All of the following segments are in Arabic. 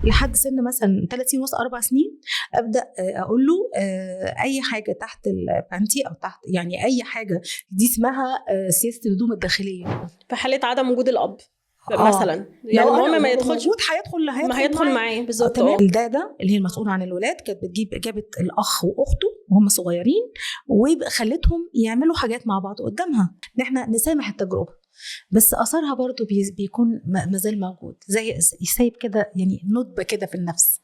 لحد سن مثلا 30 ونص 4 سنين ابدا اقول له اي حاجه تحت البانتي او تحت يعني اي حاجه دي اسمها سياسه الهدوم الداخليه في حاله عدم وجود الاب مثلا. يعني المهم ما يدخلش، ما هيدخل معاه بالظبط. تمام. الداده اللي هي المسؤوله عن الولاد كانت جابت الاخ واخته وهم صغيرين وخلتهم يعملوا حاجات مع بعض قدامها، ان احنا نسامح التجربه، بس اثرها برضو بيكون مازال موجود، زي يسيب كده يعني ندبه كده في النفس.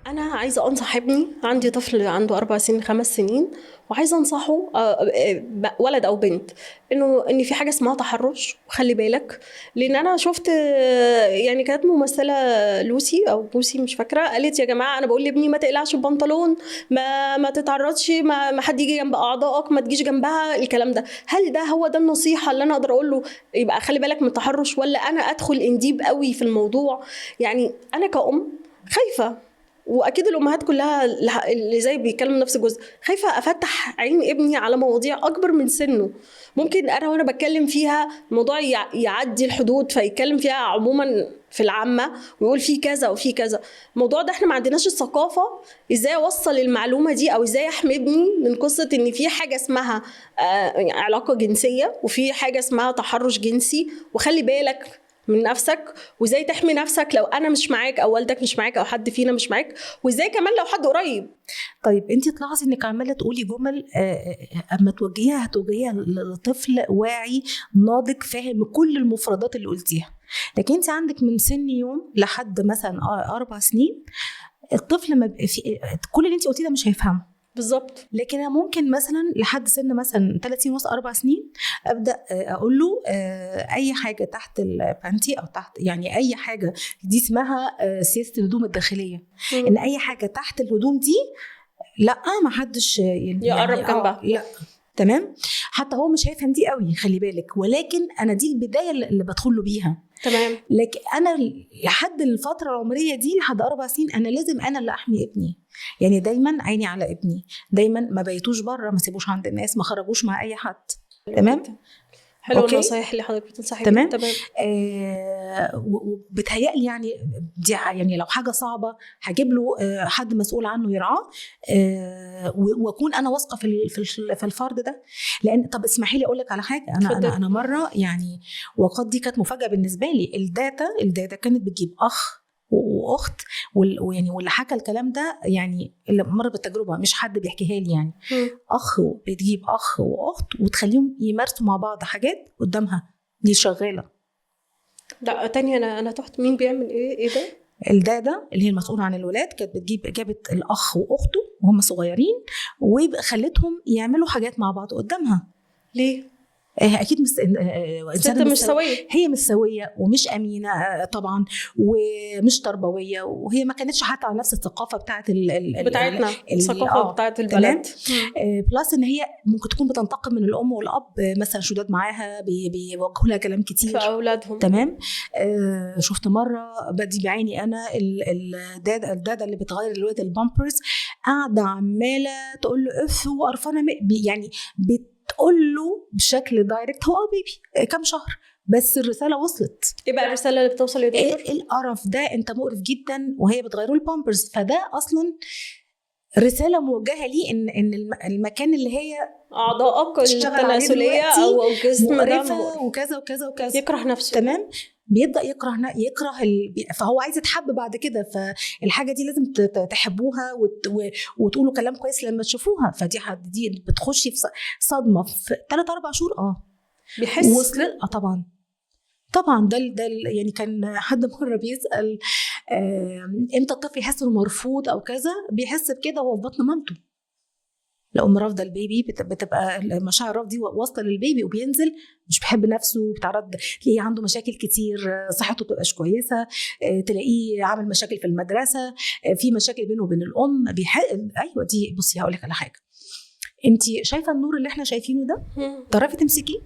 أنا عايزة أنصح ابني، عندي طفل عنده 4 سنين 5 سنين، وعايزة أنصحه ولد أو بنت إن في حاجة اسمها تحرش، وخلي بالك. لأن أنا شفت يعني كانت ممثلة لوسي أو بوسي مش فاكرة، قالت يا جماعة أنا بقول لابني ما تقلعش البنطلون، ما تتعرضش، ما حد يجي جنب أعضائك، ما تجيش جنبها، الكلام ده. هل ده هو ده النصيحة اللي أنا أقدر أقول له يبقى خلي بالك من التحرش، ولا أنا أدخل انديب قوي في الموضوع؟ يعني أنا كأم خايفة، واكيد الامهات كلها اللي زي بيتكلموا نفس الجزء، خايفه افتح عين ابني على مواضيع اكبر من سنه. ممكن انا وانا بتكلم فيها الموضوع يعدي الحدود، فيتكلم فيها عموما في العامه ويقول فيه كذا وفيه كذا. الموضوع ده احنا ما عندناش الثقافه ازاي اوصل المعلومه دي، او ازاي احمي ابني من قصه ان في حاجه اسمها علاقه جنسيه، وفي حاجه اسمها تحرش جنسي، وخلي بالك من نفسك، وازاي تحمي نفسك لو انا مش معاك او والدك مش معاك او حد فينا مش معاك، وازاي كمان لو حد قريب. طيب انت تلاحظي انك عماله تقولي جمل اما توجهيها هتوجهيها لطفل واعي ناضج فاهم كل المفردات اللي قلتيها، لكن انت عندك من سن يوم لحد مثلا 4 سنين الطفل ما كل اللي انت قلتيه ده مش هيفهمه بالظبط. لكن انا ممكن مثلا لحد سن مثلا 30 ونص 4 سنين ابدا اقول له اي حاجه تحت البانتي او تحت يعني اي حاجه دي اسمها سياسه الهدوم الداخليه، ان اي حاجه تحت الهدوم دي لا ما حدش يقرب جنبها، لا تمام. حتى هو مش هيفهم دي قوي خلي بالك، ولكن انا دي البدايه اللي بدخل له بيها. تمام. لكن انا لحد الفتره العمريه دي لحد 4 سنين انا لازم انا اللي احمي ابني، يعني دايما عيني على ابني، دايما ما بيتوش بره، ما سيبوش عند الناس، ما خرجوش مع اي حد. تمام. حلو النصايح اللي حضرتك بتنصحي تمام. تمام. وبتهيألي يعني دي يعني لو حاجه صعبه هجيب له حد مسؤول عنه يرعاه، واكون انا واثقه في الفرد ده. لان طب اسمحي لي اقول لك على حاجه، انا مره يعني وقد دي كانت مفاجاه بالنسبه لي. الداتا كانت بتجيب اخ واخت ويعني واللي حكى الكلام ده يعني اللي مر بالتجربه مش حد بيحكيها لي يعني اخ بتجيب اخ واخت وتخليهم يمارسوا مع بعض حاجات قدامها، دي شغاله. لا تاني انا تحت مين بيعمل ايه ده؟ الداده اللي هي المسؤوله عن الولاد كانت جابت الاخ واخته وهم صغيرين وخلتهم يعملوا حاجات مع بعض قدامها. ليه؟ اكيد ست مش سويه، هي مش سويه ومش امينه طبعا ومش تربويه، وهي ما كانتش حتى على نفس الثقافه بتاعه بتاعتنا، الثقافه بتاعه البلد. بلس ان هي ممكن تكون بتنتقم من الام والاب مثلا شداد معاها بيوجهوا لها كلام كتير في اولادهم. تمام. شفت مره بدي بعيني انا الداده اللي بتغير الولاد البامبرز قاعده عماله تقول له اف وقرفانه يعني تقول له بشكل دايركت هو بيبي كم شهر بس الرساله وصلت. ايه بقى الرساله اللي بتوصل يا دكتور؟ ايه القرف ده، انت مقرف جدا وهي بتغيره البامبرز، فده اصلا رساله موجهه ليه ان المكان اللي هي اعضائك التناسليه او الجسم ده وكذا وكذا وكذا يكره نفسه. تمام. بيبدا يكره فهو عايز يتحب بعد كده، فالحاجه دي لازم تحبوها وتقولوا كلام كويس لما تشوفوها. دي بتخشي في صدمه في 3-4 شهور بيحس وصلت طبعا ده يعني كان حد مره بيسال امتى الطفل يحس انه مرفوض او كذا، بيحس بكده وهو في بطن مامته. لو رافضه البيبي بتبقى المشاعر الرفض دي واصله للبيبي وبينزل مش بيحب نفسه، بتعرض تلاقيه عنده مشاكل كتير، صحته تبقاش كويسه، تلاقيه عامل مشاكل في المدرسه، في مشاكل بينه وبين الام ايوه دي. بصي هقول لك على حاجه، انت شايفه النور اللي احنا شايفينه ده؟ تعرفي تمسكيه؟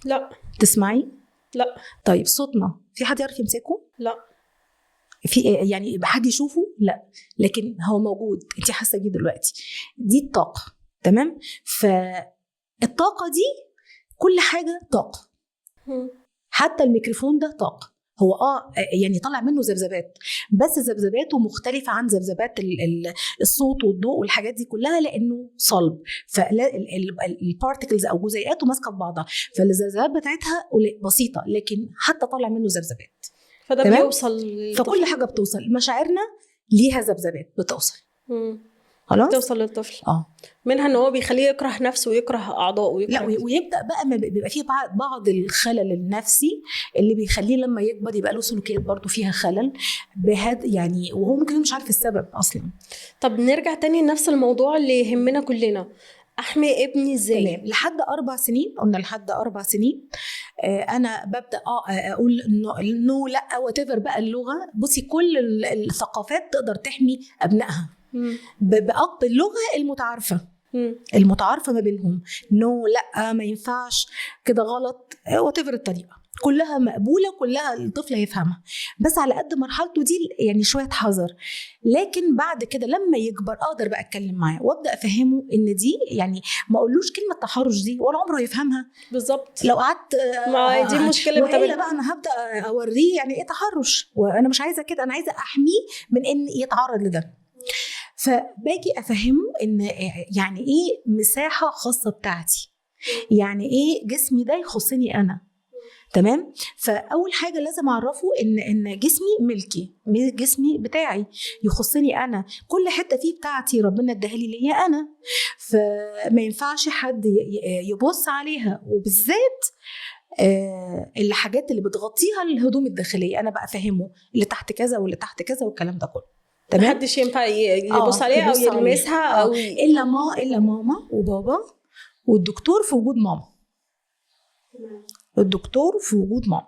لا. تسمعي؟ لا. طيب صوتنا في حد يعرف يمسكه؟ لا. في يعني حد يشوفه؟ لا، لكن هو موجود، انت حاسه بيه دلوقتي. دي الطاقه. تمام. فالطاقه دي كل حاجه طاقه، حتى الميكروفون ده طاقه. هو يعني طلع منه ذبذبات، بس ذبذباته مختلفه عن ذبذبات الصوت والضوء والحاجات دي كلها، لانه صلب، فالبارتكلز او جزيئاته ماسكه في بعضها، فالذبذبات بتاعتها بسيطه، لكن حتى طالع منه ذبذبات. فده تمام؟ بيوصل فكل حاجه بتوصل، مشاعرنا ليها ذبذبات بتوصل. خلاص توصل للطفل. منها ان هو بيخليه يكره نفسه ويكره اعضائه ويكره، لا، ويبدا بقى بيبقى فيه بعض الخلل النفسي اللي بيخليه لما يكبر يبقى له سلوكيات برضو فيها خلل يعني، وهو ممكن مش عارف السبب اصلا. طب نرجع تاني لنفس الموضوع اللي يهمنا كلنا، احمي ابني ازاي؟ تمام. لحد 4 سنين، قلنا لحد 4 سنين انا ببدا اقول انه لا whatever بقى اللغه. بصي كل الثقافات تقدر تحمي ابنائها بأقبل اللغه المتعارفه ما بينهم. لا ما ينفعش كده، غلط، whatever الطريقه كلها مقبوله، كلها الطفل هيفهمها، بس على قد مرحلته دي يعني شويه حذر. لكن بعد كده لما يكبر اقدر بقى اتكلم معاه وابدا افهمه ان دي يعني ما اقولوش كلمه تحرش دي ولا عمره يفهمها. بالظبط. لو قعدت ما دي مشكله وإلا بقى انا هبدا اوريه يعني ايه تحرش، وانا مش عايزه كده، انا عايزه احميه من ان يتعرض لده. فباجي افهمه ان يعني ايه مساحه خاصه بتاعتي، يعني ايه جسمي ده يخصني انا. تمام. فاول حاجه لازم اعرفه ان جسمي ملكي، جسمي بتاعي يخصني انا، كل حته فيه بتاعتي ربنا اداها لي ليا انا، فما ينفعش حد يبص عليها، وبالذات الحاجات اللي بتغطيها الهدوم الداخليه. انا بقى فهمه اللي تحت كذا واللي تحت كذا والكلام ده كله. تمام. محدش ينفع يبص عليها او يلمسها او الا ماما وبابا والدكتور في وجود ماما. الدكتور في وجود ماما.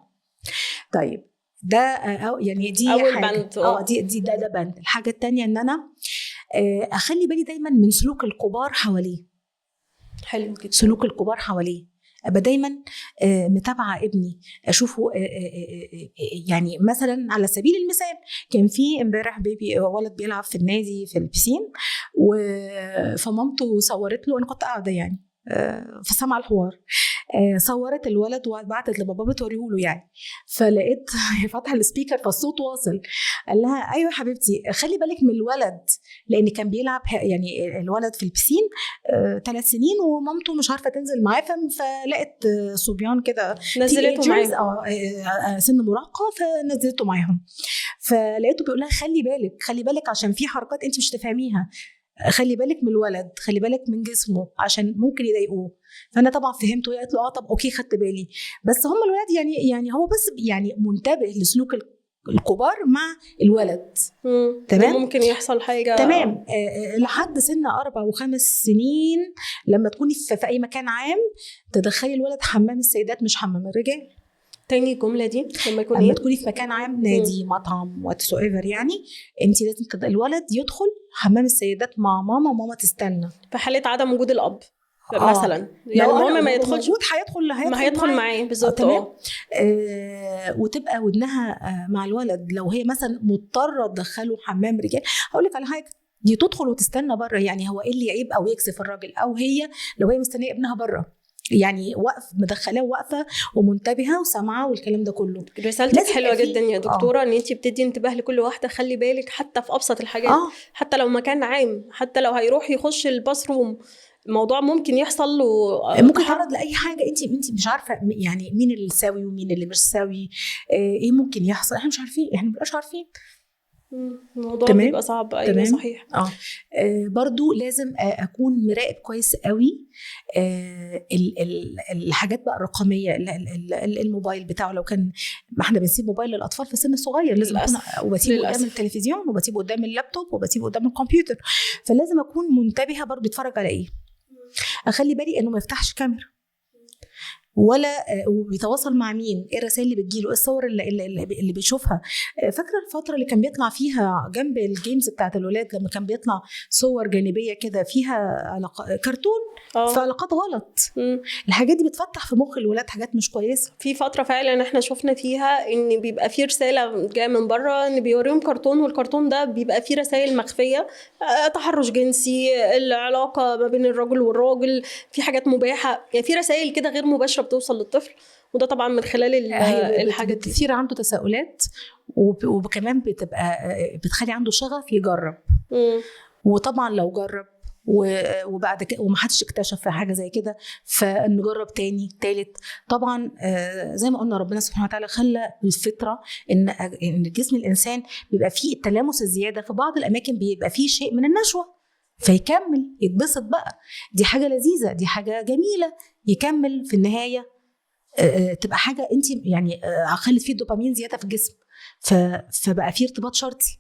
طيب ده يعني دي اول حاجة. بند. دي ده بند. الحاجه الثانيه ان انا اخلي بالي دايما من سلوك الكبار حواليه. حلو جدا. سلوك الكبار حواليه، ابقى دايما متابعه ابني، اشوفه. يعني مثلا على سبيل المثال كان في امبارح ولد بيلعب في النادي في البسين، فمامته صورت له، انا كنت قاعده يعني فسمع الحوار، صورت الولد وبعتت لبابا بتوريه له يعني، فلقيت فاتحه السبيكر فالصوت واصل. قال لها ايوه حبيبتي خلي بالك من الولد، لان كان بيلعب يعني الولد في البسين 3 سنين ومامته مش عارفه تنزل معاه، فلقت صبيان كده نزلته معاهم سن مراهقه فنزلته معاهم، فلقيته بيقول لها خلي بالك عشان في حركات انت مش تفهميها، خلي بالك من الولد، خلي بالك من جسمه عشان ممكن يضايقوه. فانا طبعا فهمته، قالت له طب اوكي خدت بالي، بس هم الولاد يعني هو بس يعني منتبه لسلوك الكبار مع الولد. تمام. ممكن يحصل حاجه. تمام. لحد سن 4 و5 سنين لما تكوني في اي مكان عام تدخلي الولد حمام السيدات مش حمام الرجال. تاني الجمله دي لما تكوني في مكان عام، نادي، مطعم، واتس ايفر، يعني انت لازم الولد يدخل حمام السيدات مع ماما تستنى في حاله عدم وجود الاب مثلا. يعني ماما ما يدخلش، هيدخل معاه بالظبط. وتبقى ودنها مع الولد. لو هي مثلا مضطره تدخله حمام رجال، هقول لك على حاجه، دي تدخل وتستنى بره. يعني هو ايه اللي يعيب او يكسف الراجل، او هي لو هي مستنيه ابنها بره يعني مدخلاه واقفه ومنتبهه وسامعه والكلام ده كله. رسالتك حلوه جدا يا دكتوره. ان انت بتدي انتباه لكل واحده، خلي بالك حتى في ابسط الحاجات. حتى لو مكان عام، حتى لو هيروح يخش الباثروم، الموضوع ممكن يحصل له، ممكن يتعرض لاي حاجه انت مش عارفه يعني مين اللي ساوي ومين اللي مش ساوي، ايه ممكن يحصل، احنا مش عارفين، احنا مبقاش عارفين. الموضوع بيبقى صعب. ايوه صحيح. برضو لازم اكون مراقب كويس قوي الحاجات بقى الرقميه، الموبايل بتاعه. لو كان، ما احنا بنسيب موبايل للاطفال في سن صغير، لازم اكون وبسيبه قدام التلفزيون وبسيبه قدام اللابتوب وبسيبه قدام الكمبيوتر، فلازم اكون منتبهه برضو يتفرج على ايه. اخلي بالي انه ما يفتحش كاميرا ولا وبيتواصل مع مين، ايه الرسائل اللي بتجيله، ايه الصور اللي بيشوفها. فاكره الفتره اللي كان بيطلع فيها جنب الجيمز بتاعت الولاد، لما كان بيطلع صور جانبيه كده فيها كرتون في علاقات غلط. الحاجات دي بتفتح في مخ الولاد حاجات مش كويسه. في فتره فعلا احنا شفنا فيها ان بيبقى في رساله جايه من بره، ان بيوريهم كرتون، والكرتون ده بيبقى فيه رسائل مخفيه، تحرش جنسي، العلاقه ما بين الرجل والراجل، في حاجات مباحه، يعني في رسائل كده غير مباشره توصل للطفل، وده طبعا من خلال الحاجات دي بتصير عنده تساؤلات، وكمان بتبقى بتخلي عنده شغف يجرب. وطبعا لو جرب وبعد كده ومحدش اكتشف في حاجه زي كده، فنجرب تاني تالت. طبعا زي ما قلنا ربنا سبحانه وتعالى خلى الفطره ان جسم الانسان بيبقى فيه التلامس الزياده، في بعض الاماكن بيبقى فيه شيء من النشوه، فيكمل يتبسط بقى. دي حاجه لذيذه، دي حاجه جميله، يكمل في النهايه تبقى حاجه انت يعني خلت فيه دوبامين زياده في الجسم، فبقى فيه ارتباط شرطي،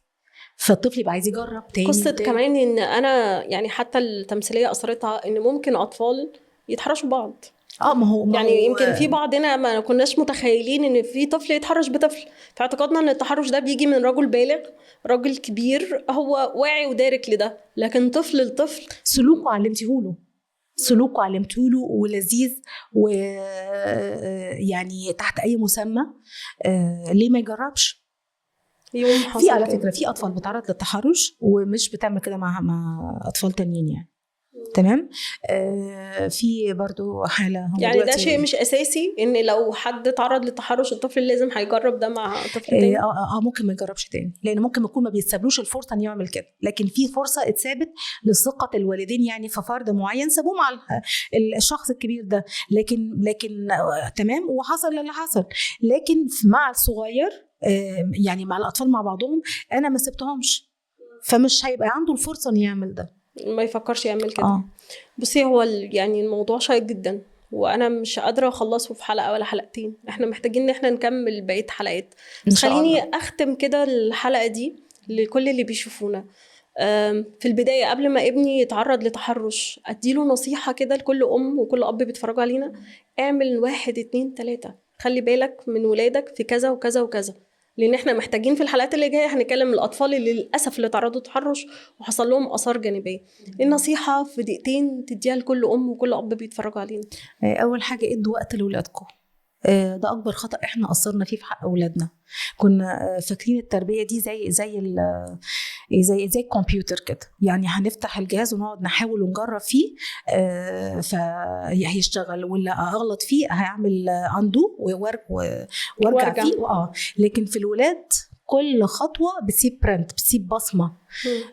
فالطفل يبقى عايز يجرب تاني قصة تاني. كمان ان انا يعني حتى التمثيلية اثرتها ان ممكن اطفال يتحرشوا بعض. ما هو يعني يمكن في بعضنا ما كناش متخيلين ان في طفل يتحرش بطفل، في اعتقادنا ان التحرش ده بيجي من رجل بالغ، راجل كبير هو واعي ودارك لده، لكن طفل لطفل سلوكه علمته له ولذيذ، ويعني تحت اي مسمى، ليه ما يجربش؟ يوم في حصل على كده. فكره في اطفال بتعرض للتحرش ومش بتعمل كده مع اطفال تانيين يعني. تمام. في برضو حاله هم يعني ده دلوقتي شيء مش اساسي ان لو حد تعرض للتحرش الطفل لازم هيجرب ده مع طفل تاني. ممكن ما يجربش تاني، لان ممكن يكون ما بيتسابلوش الفرصه ان يعمل كده، لكن في فرصه اتثابت لثقه الوالدين يعني في فرد معين سابوه مع الشخص الكبير ده، لكن تمام وحصل اللي حصل. لكن مع الصغير يعني مع الاطفال مع بعضهم انا ما سبتهمش، فمش هيبقى عنده الفرصه ان يعمل ده، ما يفكرش يعمل كده. بصي هو يعني الموضوع شيق جدا، وانا مش قادره اخلصه في حلقه ولا حلقتين، احنا محتاجين ان احنا نكمل بقيه حلقات. بس خليني اختم كده الحلقه دي لكل اللي بيشوفونا. في البدايه قبل ما ابني يتعرض لتحرش اديله نصيحه كده لكل ام وكل اب بيتفرجوا علينا: اعمل 1 2 3، خلي بالك من ولادك في كذا وكذا وكذا، لان احنا محتاجين في الحلقات اللي جايه هنتكلم الاطفال اللي للاسف اللي تعرضوا لتحرش وحصل لهم اثار جانبيه. النصيحه في دقيقتين تديها لكل ام وكل اب بيتفرجوا علينا. اول حاجه ادوا وقت لاولادكم، ده اكبر خطأ احنا قصرنا فيه في حق اولادنا. كنا فاكرين التربيه دي زي الكمبيوتر كده، يعني هنفتح الجهاز ونقعد نحاول ونجرب فيه فهيشتغل، ولا اغلط فيه هيعمل اندو وارجع فيه. لكن في الولاد كل خطوه بتسيب برنت، بتسيب بصمه،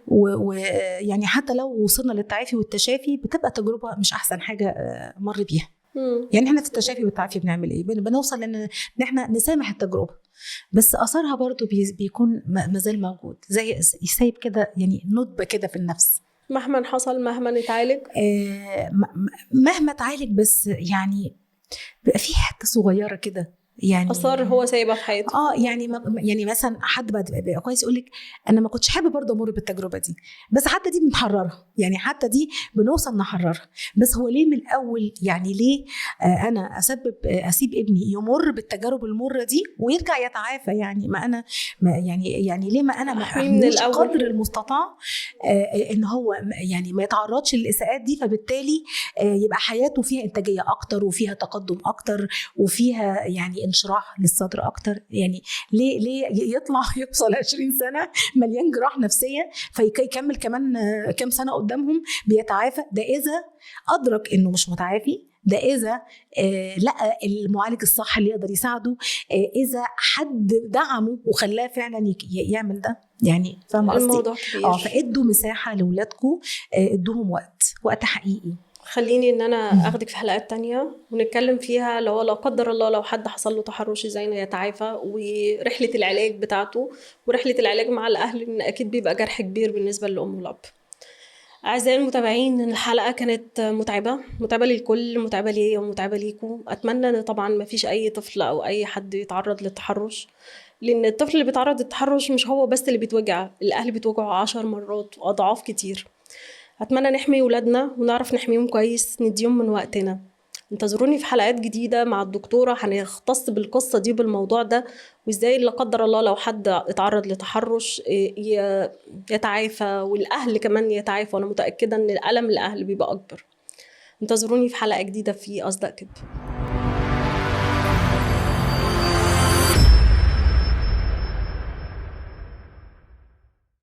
ويعني حتى لو وصلنا للتعافي والتشافي بتبقى تجربه مش احسن حاجه مر بيها. يعني احنا في التشافي والتعافي بنعمل ايه؟ بنوصل ان احنا نسامح التجربه، بس اثرها برضو بيكون مازال موجود، زي يسيب كده يعني ندبه كده في النفس مهما حصل، مهما نتعالج، مهما تعالج، بس يعني بيبقى في حته صغيره كده يعني اثار هو سايبها في حياته. يعني مثلا حد بقى كويس يقول لك انا ما كنتش حابب برضه امر بالتجربه دي، بس حتى دي بنحررها، يعني حتى دي بنوصل نحررها. بس هو ليه من الاول؟ يعني ليه انا اسيب ابني يمر بالتجارب المره دي ويرجع يتعافى؟ يعني ما انا يعني ليه ما انا ما احميش قدر المستطاع ان هو يعني ما يتعرضش للاساءات دي، فبالتالي يبقى حياته فيها انتاجيه اكتر وفيها تقدم اكتر وفيها يعني انشراح للصدر اكتر. يعني ليه يطلع يوصل 20 سنه مليان جراح نفسيه فيكمل كمان كام سنه قدامهم بيتعافى؟ ده اذا ادرك انه مش متعافي، ده اذا لقى المعالج الصح اللي يقدر يساعده، اذا حد دعمه وخلاه فعلا يعمل ده. يعني فاهمه قصدي؟ الموضوع كبير. فادوا مساحه لاولادكم، ادوهم وقت حقيقي. خليني ان انا اخدك في حلقات تانية ونتكلم فيها لو لا قدر الله لو حد حصل له تحرش ازاي يتعافى، ورحلة العلاج بتاعته، ورحلة العلاج مع الاهل، ان اكيد بيبقى جرح كبير بالنسبة للام والاب. اعزائي المتابعين، الحلقة كانت متعبة للكل، متعبة ليا ومتعبة ليكم. اتمنى ان طبعا ما فيش اي طفل او اي حد يتعرض للتحرش، لان الطفل اللي بيتعرض للتحرش مش هو بس اللي بيتوجع، الاهل بيتوجعوا 10 مرات واضعاف كتير. أتمنى نحمي ولادنا ونعرف نحميهم كويس، نديهم من وقتنا. انتظروني في حلقات جديدة مع الدكتورة هنختص بالقصة دي بالموضوع ده، وإزاي لا قدر الله لو حد اتعرض لتحرش يتعافى، والأهل كمان يتعافى. وأنا متأكدة أن ألم الأهل بيبقى أكبر. انتظروني في حلقة جديدة في أصدق كده.